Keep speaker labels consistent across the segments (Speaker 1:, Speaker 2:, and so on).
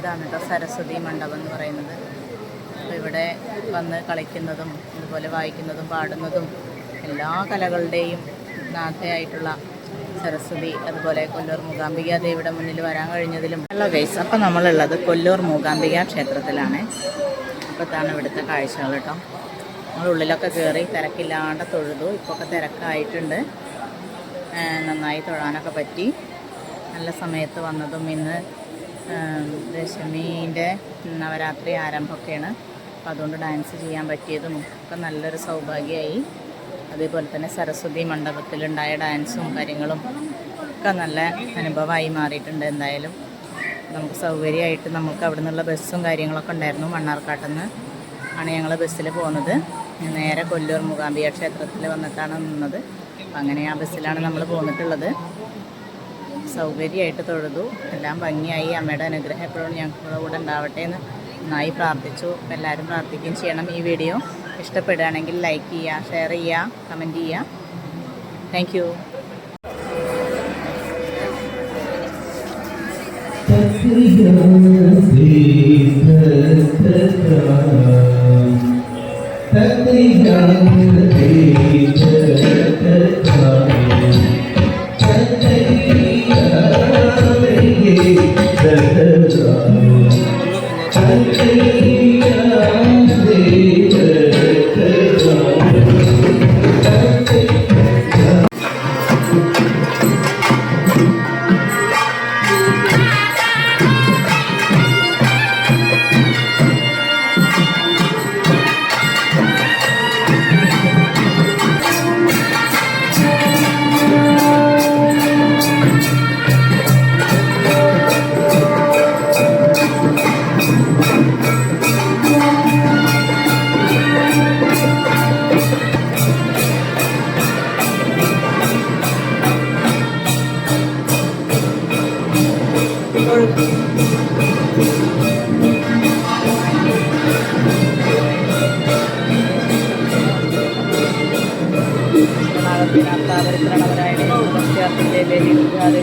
Speaker 1: ഇതാണ് കേട്ടോ സരസ്വതി മണ്ഡപം എന്ന് പറയുന്നത്. അപ്പോൾ ഇവിടെ വന്ന് കളിക്കുന്നതും അതുപോലെ വായിക്കുന്നതും പാടുന്നതും എല്ലാ കലകളുടെയും നാഥയായിട്ടുള്ള സരസ്വതി, അതുപോലെ കൊല്ലൂർ മൂകാംബിക ദേവിയുടെ മുന്നിൽ വരാൻ കഴിഞ്ഞതിലും ഹലോ ഗൈസ്. അപ്പോൾ നമ്മളുള്ളത് കൊല്ലൂർ മൂകാംബിക ക്ഷേത്രത്തിലാണ്. അപ്പോൾ ഇതാണ് ഇവിടുത്തെ കാഴ്ചകൾ കേട്ടോ. നമ്മളുള്ളിലൊക്കെ കയറി തിരക്കില്ലാണ്ട് തൊഴുതു. ഇപ്പോൾ തിരക്കായിട്ടുണ്ട്, നന്നായി തൊഴാനൊക്കെ പറ്റി. നല്ല സമയത്ത് വന്നതും ഇന്ന് ദശമീൻ്റെ നവരാത്രി ആരംഭമൊക്കെയാണ്. അപ്പോൾ അതുകൊണ്ട് ഡാൻസ് ചെയ്യാൻ പറ്റിയതും ഒക്കെ നല്ലൊരു സൗഭാഗ്യമായി. അതേപോലെ തന്നെ സരസ്വതി മണ്ഡപത്തിലുണ്ടായ ഡാൻസും കാര്യങ്ങളും ഒക്കെ നല്ല അനുഭവമായി മാറിയിട്ടുണ്ട്. എന്തായാലും നമുക്ക് സൗകര്യമായിട്ട് നമുക്ക് അവിടെ നിന്നുള്ള ബസ്സും കാര്യങ്ങളൊക്കെ ഉണ്ടായിരുന്നു. മണ്ണാർക്കാട്ടിൽ നിന്ന് ആണ് ഞങ്ങൾ ബസ്സിൽ പോകുന്നത്. നേരെ കൊല്ലൂർ മൂകാംബിക ക്ഷേത്രത്തിൽ വന്നിട്ടാണ് നിന്നത്. അപ്പം അങ്ങനെ ആ ബസ്സിലാണ് നമ്മൾ പോന്നിട്ടുള്ളത്. സൗകര്യമായിട്ട് തൊഴുതു, എല്ലാം ഭംഗിയായി. അമ്മയുടെ അനുഗ്രഹം എപ്പോഴും ഞങ്ങളുടെ കൂടെ ഉണ്ടാവട്ടെ എന്ന് നന്നായി പ്രാർത്ഥിച്ചു. എല്ലാവരും പ്രാർത്ഥിക്കുകയും ചെയ്യണം. ഈ വീഡിയോ ഇഷ്ടപ്പെടുകയാണെങ്കിൽ ലൈക്ക് ചെയ്യുക, ഷെയർ ചെയ്യുക, കമൻറ്റ് ചെയ്യുക. Thank you.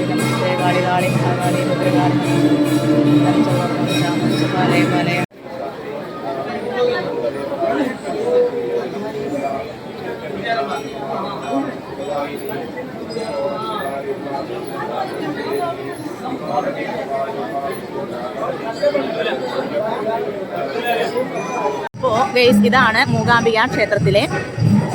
Speaker 1: നമസ്തേ കാളികാളി മഹാകാളി ഭദ്രകാളി പാലയ പാലയ. അപ്പോൾ ഗൈസ്, ഇതാണ് മൂകാംബിക ക്ഷേത്രത്തിലെ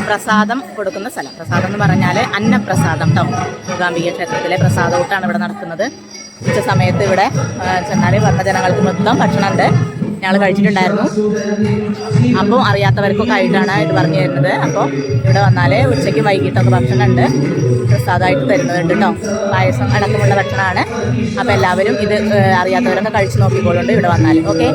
Speaker 1: പ്രസാദം കൊടുക്കുന്ന സ്ഥലം. പ്രസാദം എന്ന് പറഞ്ഞാൽ അന്നപ്രസാദം കേട്ടോ. മൂകാംബിക ക്ഷേത്രത്തിലെ പ്രസാദകൂട്ടാണ് ഇവിടെ നടക്കുന്നത്. ഉച്ച സമയത്ത് ഇവിടെ ചെന്നാൽ വന്ന ജനങ്ങൾക്ക് മൊത്തം ഭക്ഷണമുണ്ട്. ഞങ്ങൾ കഴിച്ചിട്ടുണ്ടായിരുന്നു. അപ്പോൾ അറിയാത്തവർക്കൊക്കെ ആയിട്ടാണ് ഇത് പറഞ്ഞു തരുന്നത്. അപ്പോൾ ഇവിടെ വന്നാൽ ഉച്ചയ്ക്ക് വൈകിട്ടൊക്കെ ഭക്ഷണമുണ്ട്, പ്രസാദമായിട്ട് തരുന്നുണ്ട് കേട്ടോ. പായസം അടക്കമുള്ള ഭക്ഷണമാണ്. അപ്പോൾ എല്ലാവരും ഇത് അറിയാത്തവരൊക്കെ കഴിച്ച് നോക്കിക്കോളുണ്ട് ഇവിടെ വന്നാൽ. ഓക്കെ.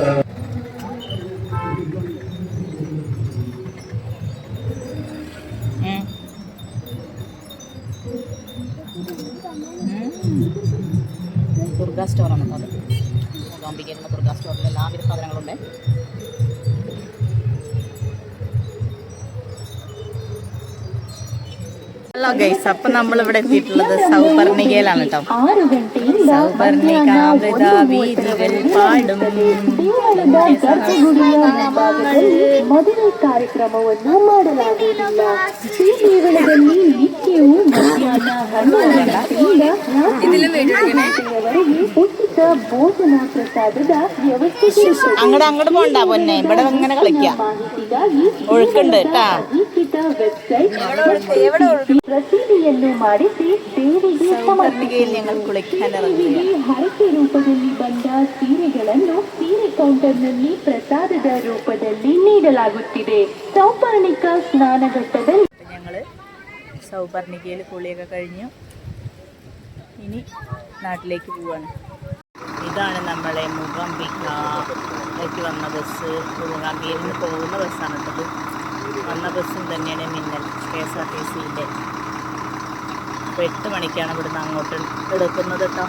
Speaker 1: ദുർഗ സ്റ്റോറാണ് കേട്ടോ അത്. മൂകാംബികയിലുള്ള ദുർഗ സ്റ്റോറിൽ എല്ലാവിധ സാധനങ്ങളുണ്ട്. ഹലോ ഗൈസ്, അപ്പം നമ്മളിവിടെ എത്തിയിട്ടുള്ളത് സൗപർണികയിലാണ് കേട്ടോ. സൗപർണിക വീതികൾ പാടും
Speaker 2: ಮದುವೆ ಕಾರ್ಯಕ್ರಮವನ್ನು ಮಾಡಲಾಗುವುದಿಲ್ಲ. ಈ ದೇವಳದಲ್ಲಿ ನಿತ್ಯವೂ ಮಧ್ಯಾಹ್ನ 12 ಗಂಟೆಯವರೆಗೆ ಉಚಿತ ಭೋಜನ ಪ್ರಸಾದದ ವ್ಯವಸ್ಥೆ.
Speaker 1: അങ്ങോട്ട് പോണ്ട പൊന്നെ, ഇവിടെ ഇങ്ങനെ കളിക്കാം. ഒഴുക്കുണ്ട് കേട്ടാ.
Speaker 2: ಪ್ರತಿಮೆಯನ್ನು ಮಾಡಿಸಿ ದೇವಿಗೆ
Speaker 1: ಸೌಪರ್ಣಿಗೆಯಲ್ಲಿ ഞങ്ങൾ കുളിക്കാൻ ഇറങ്ങി.
Speaker 2: ಹರಕೆ ರೂಪದಲ್ಲಿ ಬಂದ ಸೀರೆಗಳನ್ನು ಸೀರೆ ಕೌಂಟರ್ ವಾಟರ್ನಲ್ಲಿ ಪ್ರಸಾದದ ರೂಪದಲ್ಲಿ ನೀಡಲಾಗುತ್ತಿದೆ. ಸೌಪರ್ಣಿಕ ಸ್ನಾನಘಟ್ಟದಲ್ಲಿ
Speaker 1: ഞങ്ങൾ സൗപർണികയിൽ കുളിയൊക്കെ കഴിഞ്ഞു. ഇനി നാട്ടിലേക്ക് പോവാണ്. ഇതാണ് നമ്മളെ മൂകാംബികയിലേക്ക് വന്ന ബസ്. മൂകാംബികയിൽ നിന്ന് പോകുന്ന ബസ്സാണ് കേട്ടത്. വന്ന ബസ്സും തന്നെയാണ് മിന്നൽ KSRTCയുടെ. അപ്പോൾ 8 മണിക്കാണ് ഇവിടുന്ന് അങ്ങോട്ട് എടുക്കുന്നത് കേട്ടോ.